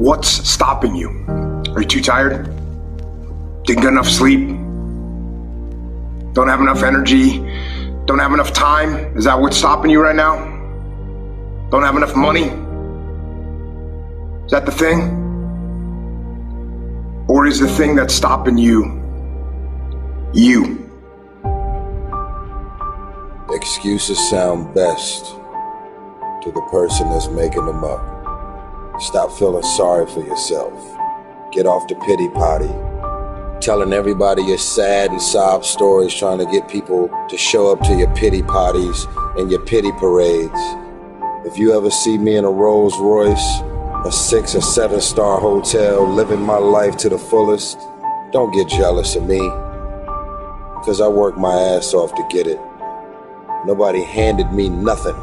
What's stopping you? Are you too tired? Didn't get enough sleep? Don't have enough energy? Don't have enough time? Is that what's stopping you right now? Don't have enough money? Is that the thing? Or is the thing that's stopping you, you? Excuses sound best to the person that's making them up. Stop feeling sorry for yourself. Get off the pity potty. Telling everybody your sad and sob stories, trying to get people to show up to your pity potties and your pity parades. If you ever see me in a Rolls Royce, a 6 or 7 star hotel, living my life to the fullest, don't get jealous of me, because I worked my ass off to get it. Nobody handed me nothing.